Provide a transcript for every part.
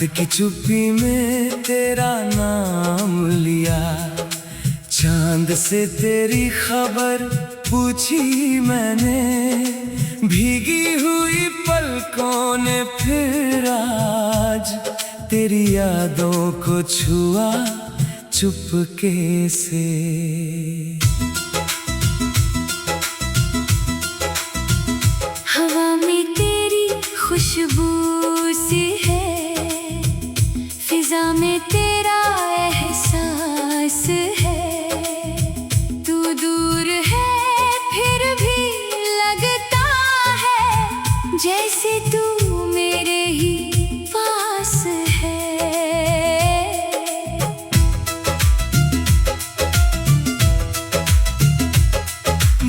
रात की चुप्पी में तेरा नाम लिया, चांद से तेरी खबर पूछी मैंने, भीगी हुई पलकों ने फिर आज तेरी यादों को छुआ चुपके से। हवा में तेरी खुशबू सी है, फिजा में तेरा एहसास है, तू दूर है फिर भी लगता है जैसे तू मेरे ही पास है।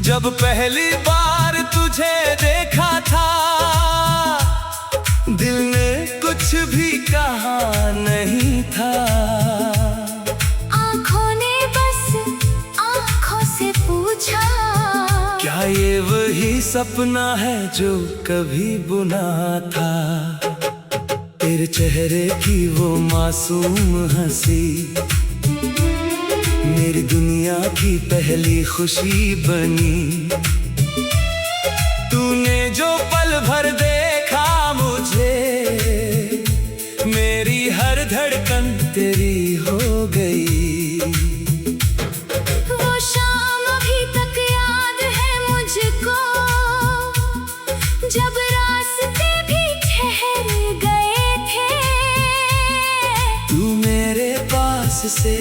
जब पहली बार तुझे देखा था, दिल ने कुछ भी कहा नहीं था, आँखों ने बस आँखों से पूछा, क्या ये वही सपना है जो कभी बुना था। तेरे चेहरे की वो मासूम हंसी मेरी दुनिया की पहली खुशी बनी। तूने जो पल भर देखा मुझे, मेरी हर धड़कन तेरी हो गई। वो शाम अभी तक याद है मुझको, जब रास्ते भी ठहर गए थे, तू मेरे पास से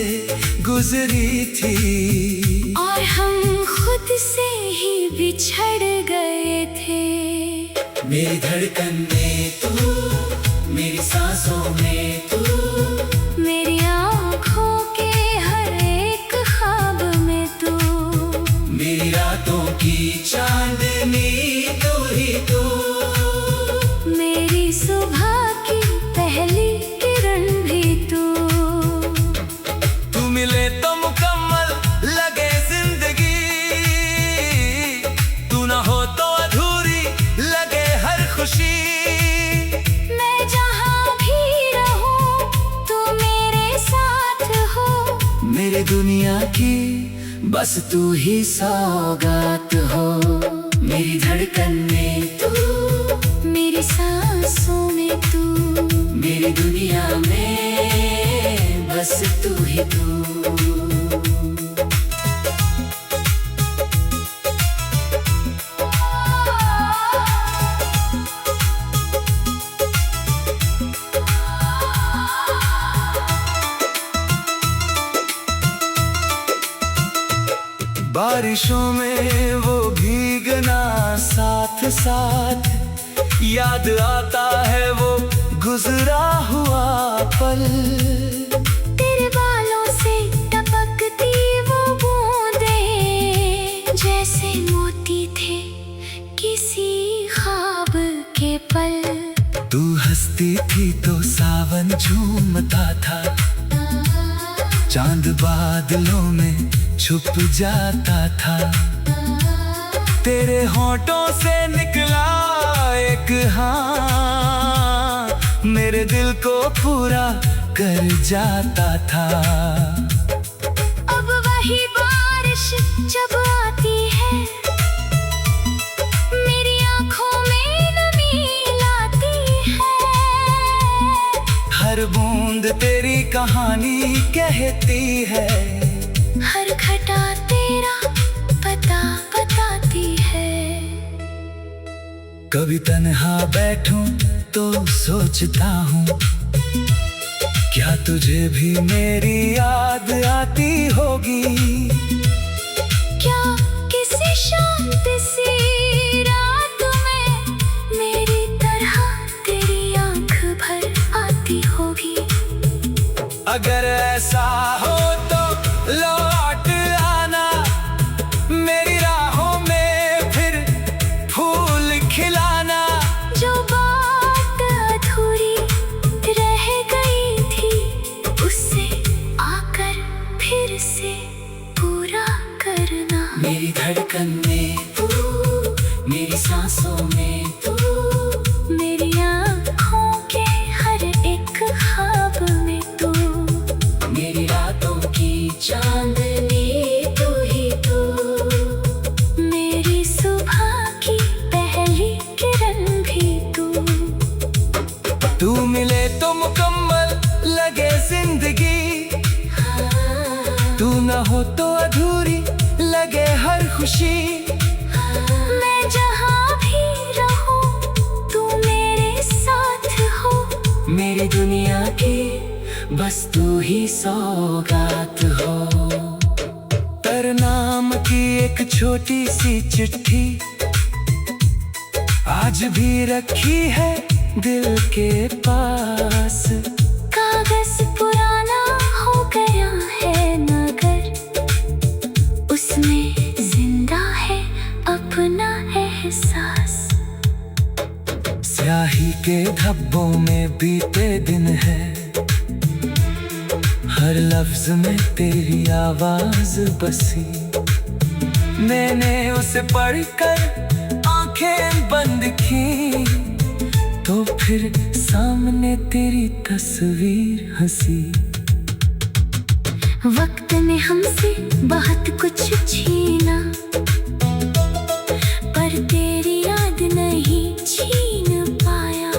गुजरी थी और हम खुद से ही बिछड़ गए थे। मेरी धड़कन में तू, मेरी सांसों में तू, मेरी आँखों के हर एक ख्वाब में तू, मेरी रातों की चांदनी तू ही तू, मेरी सुबह की पहली किरण भी तू। तू मिले तो मुकम्मल लगे जिंदगी, तू ना हो तो अधूरी लगे हर खुशी। मैं जहाँ भी रहूं तू मेरे साथ हो, मेरे दुनिया की बस तू ही सौगात हो। मेरी धड़कन में तू, मेरी सांसों में तू, मेरी दुनिया में बस तू ही तू। बारिशों में वो भीगना साथ साथ, याद आता है वो गुजरा हुआ पल। तेरे बालों से टपकती वो बूंदें जैसे मोती थे किसी ख्वाब के पल। तू हंसती थी तो सावन झूमता था, चांद बादलों में छुप जाता था। तेरे होठों से निकला एक हाँ, मेरे दिल को पूरा कर जाता था। अब वही बारिश जब आती है, मेरी आँखों में नमी लाती है, हर बूंद तेरी कहानी कहती है, हर घटा तेरा पता बताती है। कभी तन्हा बैठूं तो सोचता हूँ, क्या तुझे भी मेरी याद आती होगी। क्या किसी शांत सी रात में मेरी तरह तेरी आँख भर आती होगी। अगर ऐसा हो तो लौट आना, मेरी राहों में फिर फूल खिलाना। जो बात अधूरी रह गई थी, उससे आकर फिर से पूरा करना। मेरी धड़कन में तू, मेरी सांसों में तू, मेरी आँखों के हर एक मिले तो मुकम्मल लगे जिंदगी, तू न हो तो अधूरी लगे हर खुशी। मैं जहाँ भी रहूं तू मेरे साथ हो, मेरी दुनिया की बस तू ही सौगात हो। तेरे नाम की एक छोटी सी चिट्ठी आज भी रखी है दिल के पास। कागज पुराना हो गया है मगर उसमें जिंदा है अपना एहसास। स्याही के धब्बों में बीते दिन है, हर लफ्ज में तेरी आवाज बसी। मैंने उसे पढ़कर आंखें बंद की, तो फिर सामने तेरी तस्वीर हंसी। वक्त ने हमसे बहुत कुछ छीना, पर तेरी याद नहीं छीन पाया।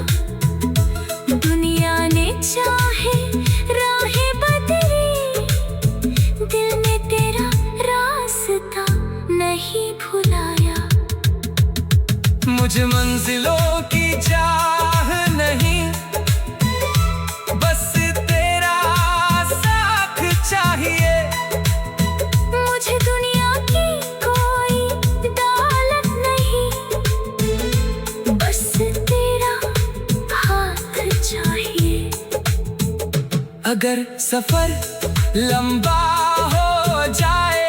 दुनिया ने चाहे राहें बदली, दिल ने तेरा रास्ता नहीं भुलाया। मुझे मंजिलों की चाह नहीं, बस तेरा साथ चाहिए। मुझे दुनिया की कोई दौलत नहीं, बस तेरा हाथ चाहिए। अगर सफर लंबा हो जाए,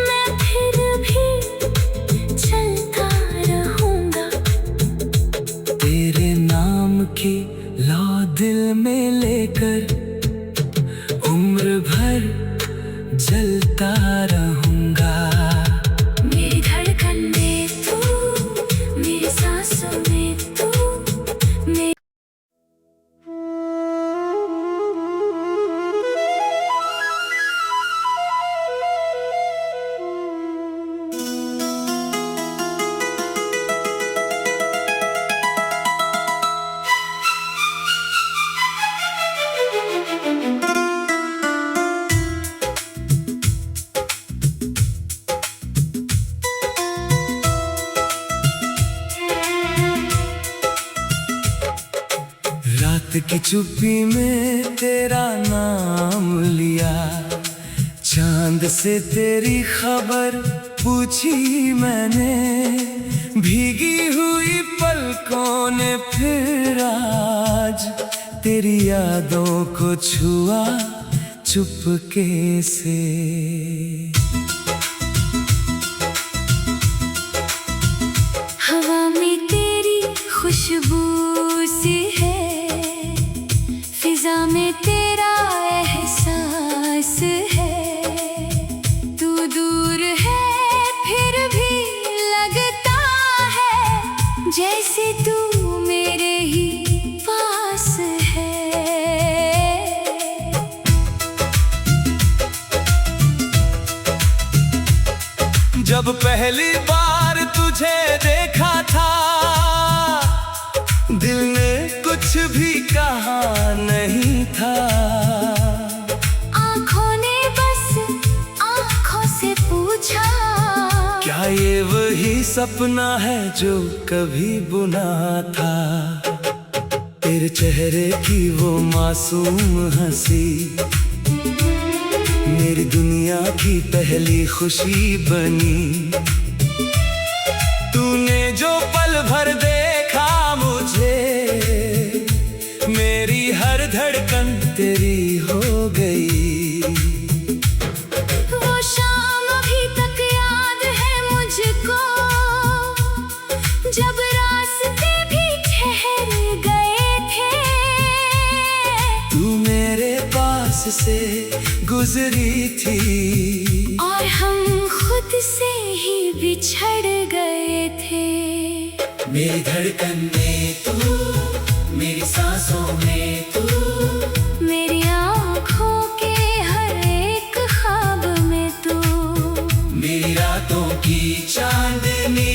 मैं फिर भी चलता रहूंगा। तेरे नाम की लौ दिल में लेकर उम्र भर जलता रहूंगा। मेरी धड़कन में तू, मेरी सांसों में तू, मेरी रात की चुप्पी में तेरा नाम लिया, चांद से तेरी खबर पूछी मैंने। भीगी हुई पलकों ने फिर आज तेरी यादों को छुआ चुपके से। हवा में तेरी खुशबू सी है, फिजा में तेरा एहसास है। तू दूर है फिर भी लगता है जैसे तू मेरे ही पास है। जब पहली बार तुझे देखा था, दिल ने कुछ भी कहा नहीं था। आँखों ने बस आँखों से पूछा, क्या ये वही सपना है जो कभी बुना था। तेरे चेहरे की वो मासूम हंसी मेरी दुनिया की पहली खुशी बनी। तूने जो पल भर देखा मुझे, मेरी हर धड़कन तेरी हो गई। वो शाम अभी तक याद है मुझको, जब रास्ते भी ठहर गए थे। तू मेरे पास से गुजरी थी और हम खुद से ही बिछड़ गए थे। मेरी धड़कन में तू, मेरी सांसों में तू, मेरी आँखों के हर एक ख्वाब में तू, मेरी रातों की चांदनी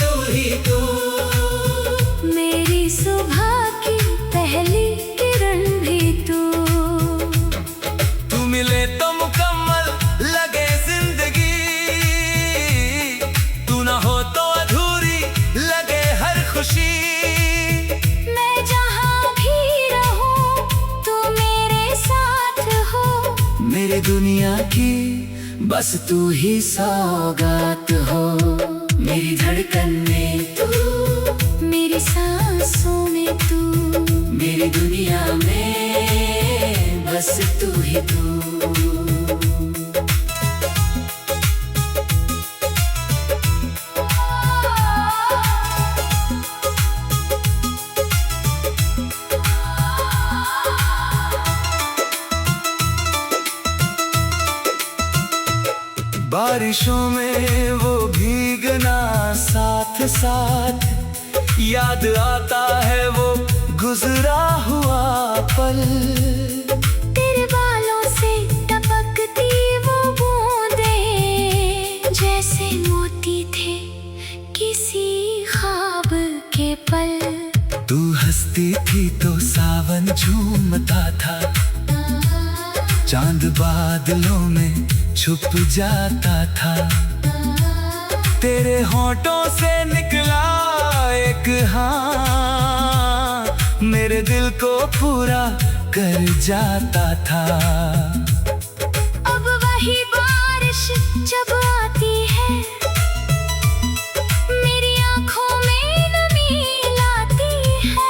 तू ही तू। मेरी सुबह की पहली मेरी दुनिया की बस तू ही सौगात हो। मेरी धड़कन में तू, मेरी सांसों में तू, मेरी दुनिया में बस तू ही तू। बारिशों में वो भीगना साथ साथ, याद आता है वो गुजरा हुआ पल। तेरे बालों से टपकती वो बूंदें, जैसे मोती थे किसी ख्वाब के पल। तू हंसती थी तो सावन झूमता था, चांद बादलों में छुप जाता था। तेरे होठों से निकला एक हाँ, मेरे दिल को पूरा कर जाता था। अब वही बारिश जब आती है, मेरी आंखों में नमी लाती है।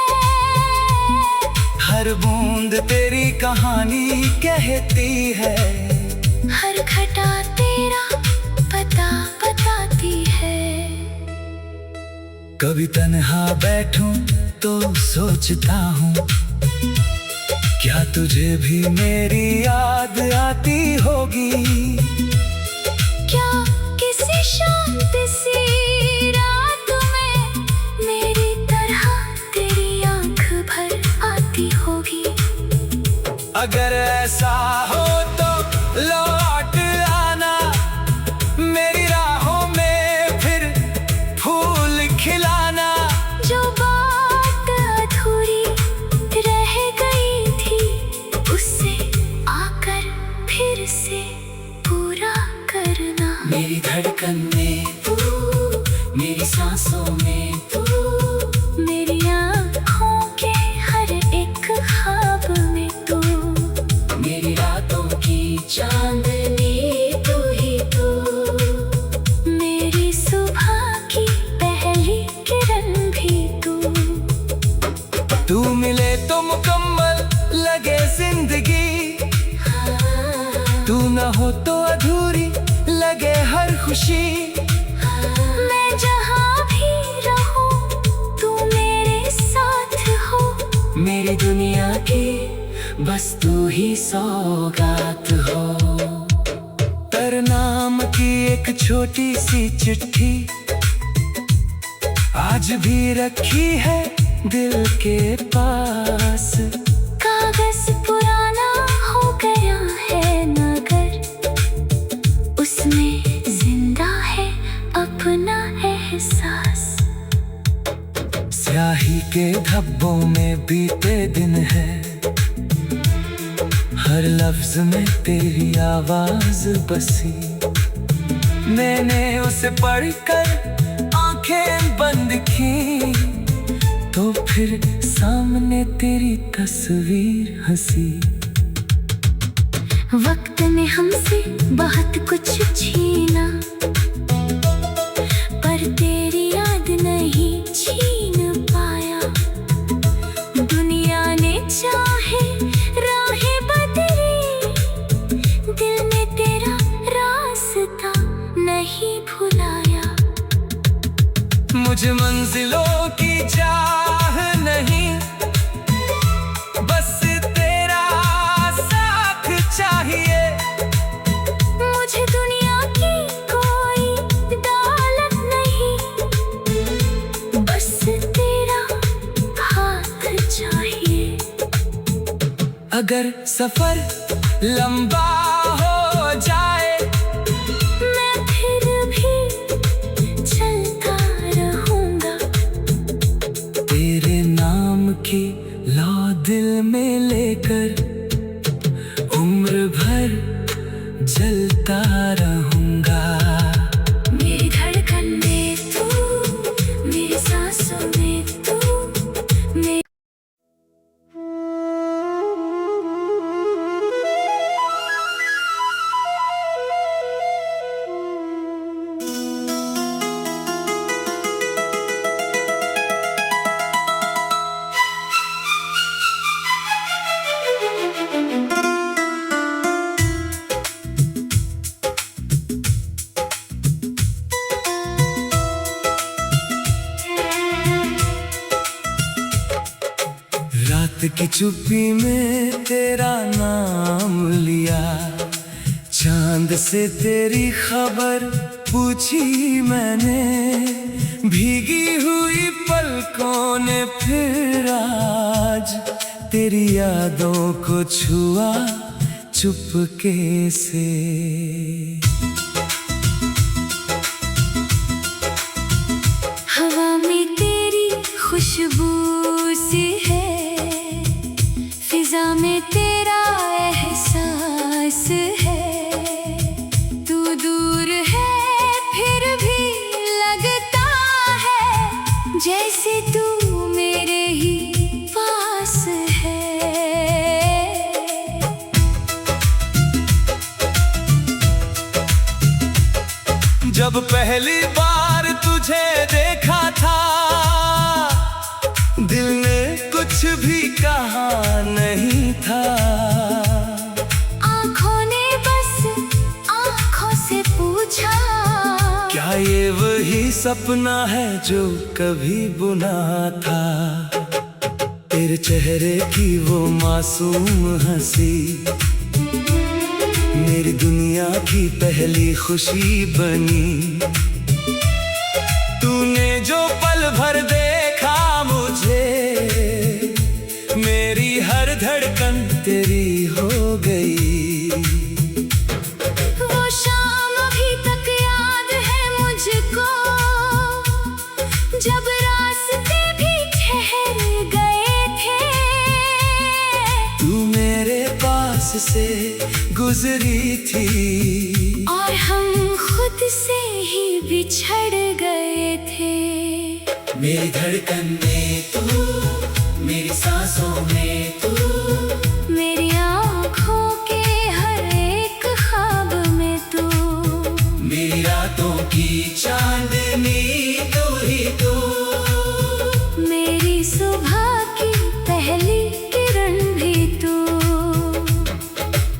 हर बूंद तेरी कहानी कहती है, हर घटा तेरा पता बताती है। कभी तन्हा बैठूं तो सोचता हूँ, क्या तुझे भी मेरी याद आती होगी। क्या किसी शांत सी रात में मेरी तरह तेरी आंख भर आती होगी। अगर ऐसा हो तो लौट आना मेरी राहों में, फिर फूल खिलाना। जो बात अधूरी रह गई थी, उससे आकर फिर से पूरा करना। मेरी धड़कन में तू, मेरी सांसों में तू, मेरी आँखों के हर एक ख्वाब में तू, मेरी रातों की चांदनी तू ही तू, मेरी सुबह की पहली किरण भी तू। तू मिले तो मुकम्मल लगे जिंदगी, तू न हो तो अधूरी लगे हर खुशी। मैं जहाँ भी रहूं तू मेरे साथ हो। मेरी दुनिया की बस तू ही सौगात हो। तेरे नाम की एक छोटी सी चिट्ठी आज भी रखी है दिल के पास। कागज पुराना हो गया है मगर उसमें जिंदा है अपना एहसास। स्याही के धब्बों में बीते दिन है, हर लफ्ज में तेरी आवाज बसी। मैंने उसे पढ़कर आंखें बंद की, तो फिर सामने तेरी तस्वीर हंसी। वक्त ने हमसे बहुत कुछ छीना, पर तेरी याद नहीं छीन पाया। दुनिया ने चाहे राहें बदली, दिल ने तेरा रास्ता नहीं भुलाया। मुझे मंजिलों की चाह नहीं, बस तेरा साथ चाहिए। मुझे दुनिया की कोई दौलत नहीं, बस तेरा हाथ चाहिए। अगर सफर लंबा हो जाए, मैं फिर भी चलता रहूंगा। तेरे नाम की लौ दिल में लेकर उम्र भर जलता रहूंगा। मेरी धड़कन में तू, मेरी सांसों में तू, मेरी रात की चुप्पी में तेरा नाम लिया, चांद से तेरी खबर पूछी मैंने, भीगी हुई पलकों ने फिर आज तेरी यादों को छुआ चुपके से। हवा में तेरी खुशबू सी है, फिजा में तेरा एहसास है, तू दूर है फिर भी लगता है जैसे तू मेरे ही पास है। जब पहली बार तुझे देखा था, दिल ने कुछ भी कहा नहीं था, आँखों ने बस आँखों से पूछा, क्या ये वही सपना है जो कभी बुना था। तेरे चेहरे की वो मासूम हंसी मेरी दुनिया की पहली खुशी बनी। तूने जो पल भर देखा मुझे, मेरी हर धड़कन तेरी हो गई। वो शाम अभी तक याद है मुझको, जब रास्ते भी ठहर गए थे, तू मेरे पास से गुजरी थी और हम खुद से ही बिछड़ गए थे। मेरी धड़कन में तू, मेरी सांसों में तू, मेरी आँखों के हर एक ख्वाब में तू, मेरी रातों की चांदनी तू ही तू, मेरी सुबह की पहली किरण भी तू।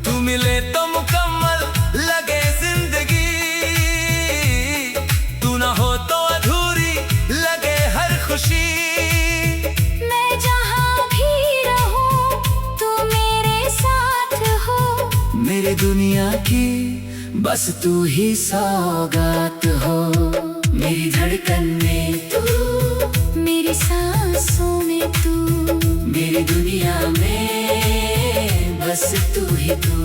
तू मिले तो मुकम्मल लगे जिंदगी, तू ना हो तो अधूरी लगे हर खुशी। मैं जहाँ भी रहूं तू मेरे साथ हो, मेरे दुनिया की बस तू ही सौगात हो। मेरी धड़कन में तू, मेरी सांसों में तू, मेरी दुनिया में बस तू ही तू।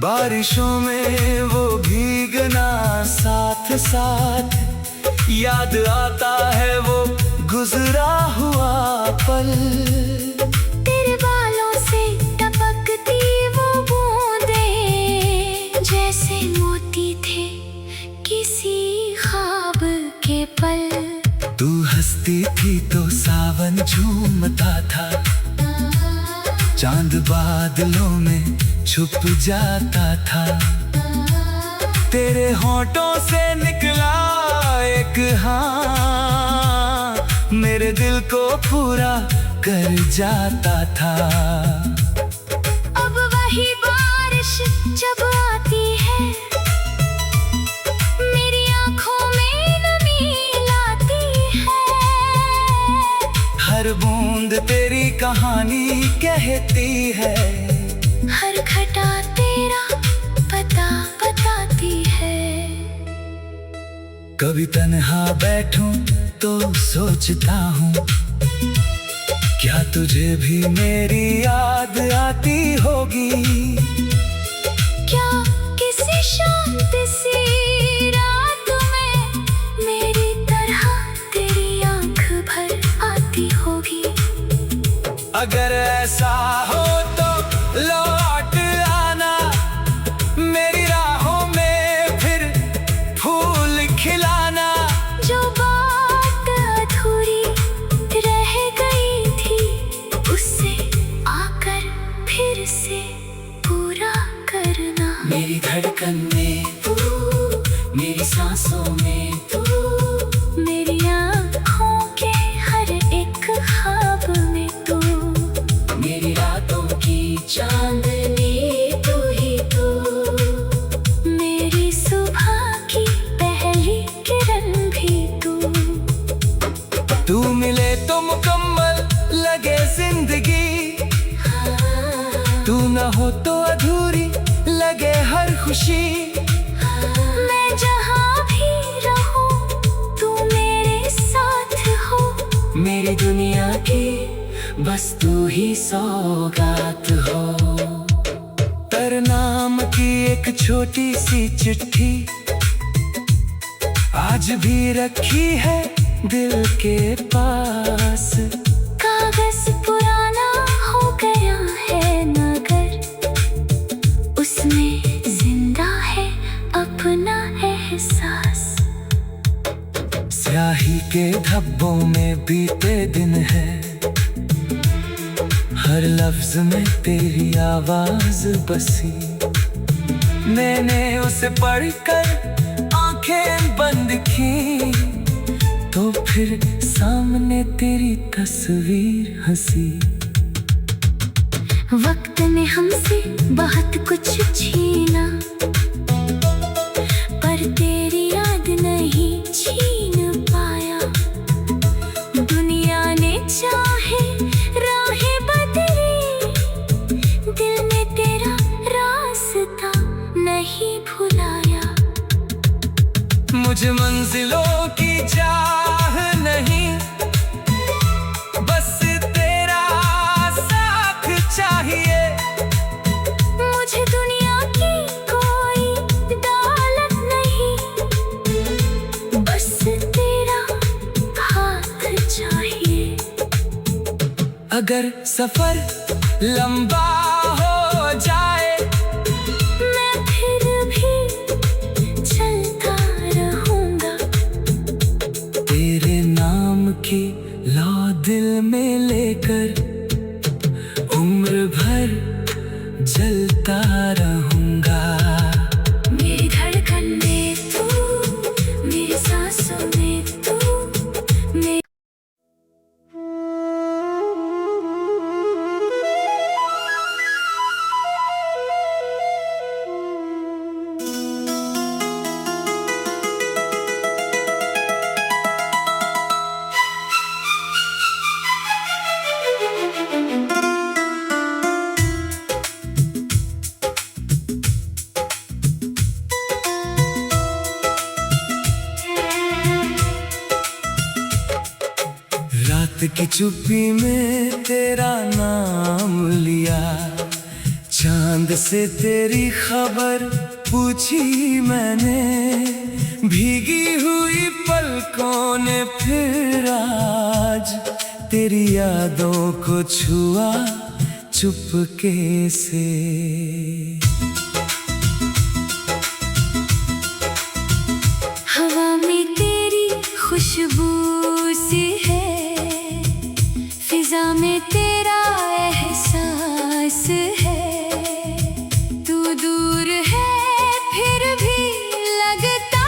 बारिशों में वो भीगना साथ साथ, याद आता है वो गुजरा हुआ पल। तेरे बालों से टपकती वो बूंदें जैसे मोती थे किसी ख्वाब के पल। तू हंसती थी तो सावन झूमता था, चांद बादलों में छुप जाता था। तेरे होठों से निकला एक हाँ, मेरे दिल को पूरा कर जाता था। अब वही बारिश जब आती है, मेरी आँखों में नमी लाती है, हर बूंद तेरी कहानी कहती है, हर घटा तेरा पता बताती है। कभी तन्हा बैठूं तो सोचता हूँ, क्या तुझे भी मेरी याद आती होगी। क्या किसी शांत सी रात में मेरी तरह तेरी आँख भर आती होगी। अगर ऐसा हो तो लौट आना, मेरी राहों में फिर फूल खिलाना। जो बात अधूरी रह गई थी, उससे आकर फिर से पूरा करना। मेरी धड़कन में तू, मेरी सांसों में तू, मेरी आँखों के हर एक लगे जिंदगी। तू न हो तो अधूरी लगे हर खुशी। मैं जहाँ भी रहूं तू मेरे साथ हो। मेरी दुनिया की बस तू ही सौगात हो। तेरे नाम की एक छोटी सी चिट्ठी आज भी रखी है दिल के पास। कागज पुराना हो गया है मगर उसमें जिंदा है अपना एहसास। स्याही के धब्बों में बीते दिन है, हर लफ्ज में तेरी आवाज बसी। मैंने उसे पढ़कर आंखें बंद की तो फिर सामने तेरी तस्वीर हंसी। वक्त ने हमसे बहुत कुछ छीना पर तेरी याद नहीं छीन पाया। दुनिया ने चाहे राहें बदली, दिल ने तेरा रास्ता नहीं भुलाया। मुझे मंजिलों की चाह नहीं, बस तेरा साथ चाहिए। मुझे दुनिया की कोई दौलत नहीं, बस तेरा हाथ चाहिए। अगर सफर लंबा हो जाए मैं फिर भी चलता रहूंगा। तेरे नाम की लौ दिल में लेकर उम्र भर जलता रहूंगा। मेरी धड़कन में तू, मेरी सांसों में तू, मेरी रात की चुप्पी में तेरा नाम लिया, चांद से तेरी खबर पूछी मैंने। भीगी हुई पलकों ने फिर आज तेरी यादों को छुआ चुपके से। हवा में तेरी खुशबू सी है, फिजा में तेरा एहसास है। तू दूर है फिर भी लगता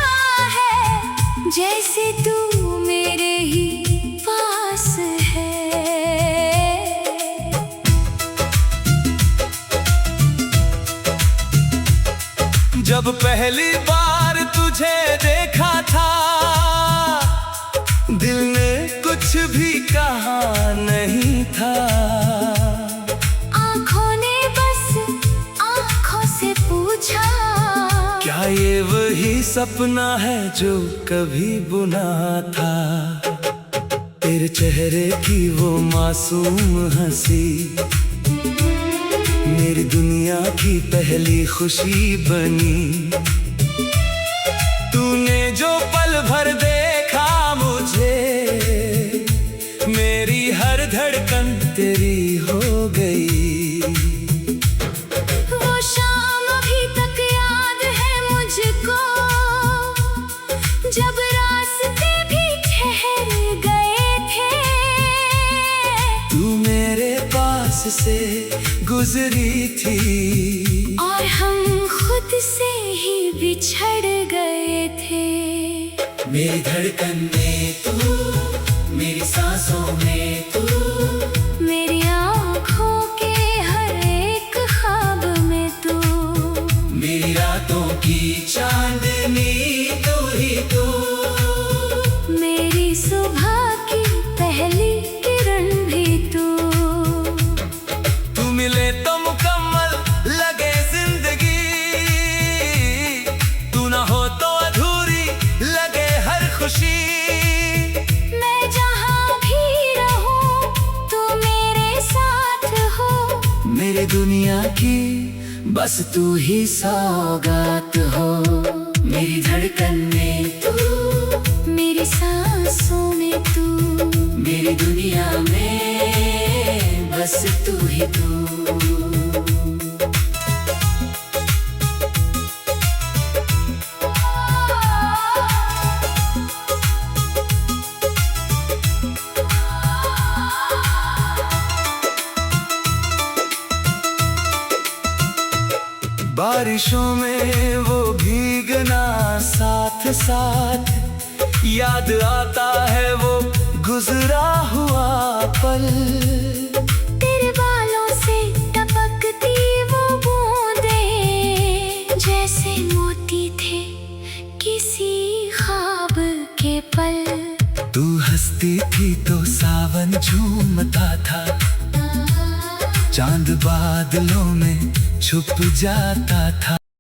है जैसे तू मेरे ही पास है। जब पहली बार तुझे देखा था, दिल ने कुछ भी कहा नहीं था। आँखों ने बस आँखों से पूछा, क्या ये वही सपना है जो कभी बुना था। तेरे चेहरे की वो मासूम हंसी मेरी दुनिया की पहली खुशी बनी। तूने जो पल भर देखा मुझे, मेरी हर धड़कन तेरी हो गई। वो शाम अभी तक याद है मुझको, जब रास्ते भी ठहर गए थे। तू मेरे पास से गुजरी थी और हम खुद से ही बिछड़ गए थे। मेरी धड़कन में तू, मेरी सांसों में तू, मेरी आँखों के हर एक ख्वाब में तू, मेरी रातों की चांदनी तू ही तू। मेरी सुबह की पहली किरण भी तू। मेरे दुनिया की बस तू ही सौगात हो। मेरी धड़कन में तू, मेरी सांसों में तू, मेरी दुनिया में बस तू ही तू। बारिशों में वो भीगना साथ साथ, याद आता है वो गुजरा हुआ पल। तेरे बालों से टपकती वो बूंदें जैसे मोती थे किसी ख्वाब के पल। तू हंसती थी तो सावन झूमता था, चांद बादलों में छुप जाता था।